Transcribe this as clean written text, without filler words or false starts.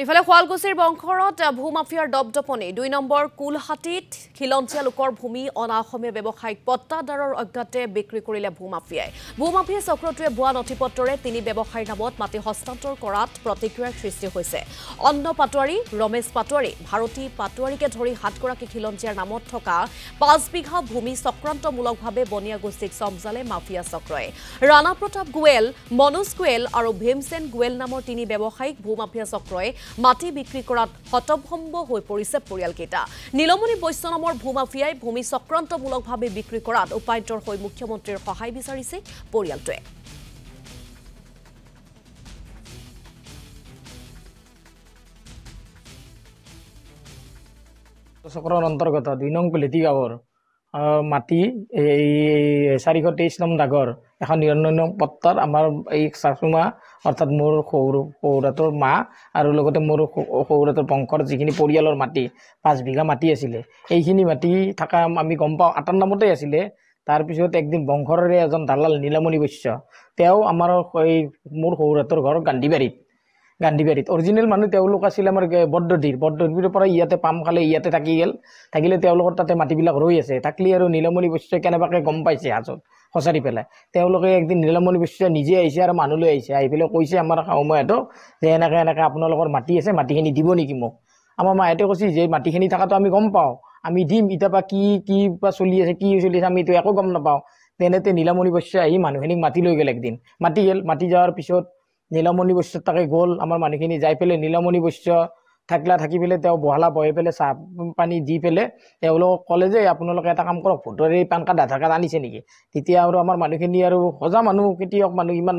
ইফালে শুৱালকুছিৰ বংশৰত ভূমাফিয়াৰ দপদপনি ২ নম্বৰ কুলহাটিত খিলঞ্জীয়া লোকৰ ভূমি অনা অসমীয়া ব্যৱসায়িক পট্টাদাৰৰ অজ্ঞাতে বিক্ৰী কৰিলে ভূমাফিয়াই চক্ৰটোৱে ভুৱা নথিপত্ৰৰে ৩ ব্যৱসায়ীৰ নামত মাটি হস্তান্তৰ কৰাত প্ৰতিক্ৰিয়াৰ সৃষ্টি হৈছে অন্ন পাটোৱাৰী ৰমেশ পাটোৱাৰী ভাৰতী পাটোৱাৰীকে ধৰি ৭ গৰাকী খিলঞ্জীয়াৰ নামত থকা ৫ বিঘা ভূমি চক্ৰান্তমূলকভাৱে বনিয়া গোষ্ঠীক চম্জালে মাফিয়া চক্ৰই ৰাণা প্ৰতাপ গোৱেল মনোজ গোৱেল আৰু ভীমসেন গোৱেল নামৰ ৩ ব্যৱসায়িক ভূমাফিয়া চক্ৰই মাটি বিক্ৰী কৰাত হতভম্ব হৈ পৰিছে পৰিয়ালকেইটা নীলমণি বৈশ্য নামৰ ভূমাফিয়াই ভূমি চক্ৰান্তমূলকভাৱে বিক্ৰী কৰাত উপায়ন্তৰ হৈ মুখ্যমন্ত্ৰীৰ সহায় বিচাৰিছে পৰিয়ালটোৱে চক্ৰৰ অন্তৰ্গত ২ নং কুলহাটি গাঁৱৰ মাটি এই ৪২৩ নং দাগৰ এখন ৯৯ নং পট্টাত আমাৰ এই চাচুমা অৰ্থাৎ মোৰ শহুৰাটোৰ মা আৰু লগতে মোৰ শহুৰাটোৰ বংশৰ যিখিনি পৰিয়ালৰ মাটি ৫ বিঘা মাটি আছিলে এইখিনি মাটি থকা আমি গম পাওঁ ৮ নামতে আছিলে তাৰপিছত একদিন বংশৰে এজন দালাল নীলমণি বৈশ্য তেওঁ আমাৰ এই মোৰ শহুৰাটোৰ ঘৰ গান্ধীবাৰীত অৰিজিনেল মানুহ তেওঁলোক আছিল আমাৰ বৰদদীৰ পৰা ইয়াতে পাম খালে ইয়াতে থাকিলে তেওঁলোকৰ তাতে মাটিবিলাক ৰৈ আছে থাকলি আৰু নীলমণি বৈশ্যই কেনেবাকৈ গম পাইছে হাজত সঁচাৰি পেলাই তেওঁলোকে একদিন নীলমণি বৈশ্য নিজে আহিছে আৰু মানুহ লৈ আহিছে আহি পেলাই কৈছে আমাৰ শাহুমাহঁতক যে এনেকৈ আপোনালোকৰ মাটি আছে মাটিখিনি দিব নেকি মোক আমাৰ মাহঁতে কৈছে যে মাটিখিনি থকাটো আমি গম পাওঁ আমি দিম এতিয়া বা কি বা চলি আছে আমিতো একো গম নাপাওঁ তেনেতে নীলমণি বৈশ্য আহি মানুহখিনিক মাটি লৈ গ'ল একদিন মাটি যোৱাৰ পিছত নীলমণি বৈশ্য তাকে গ'ল আমাৰ মানুহখিনি যাই পেলাই নীলমণি বৈশ্য থাকি পেলাই তেওঁ বহালা বহি পেলাই চাহ পানী দি পেলাই তেওঁলোকক ক'লে যে আপোনালোকে এটা কাম কৰক ভোটৰ এই পান কাৰ্ড আধাৰ কাৰ্ড আনিছে নেকি তেতিয়া আৰু আমাৰ মানুহখিনি আৰু সজা মানুহ খেতিয়ক মানুহ ইমান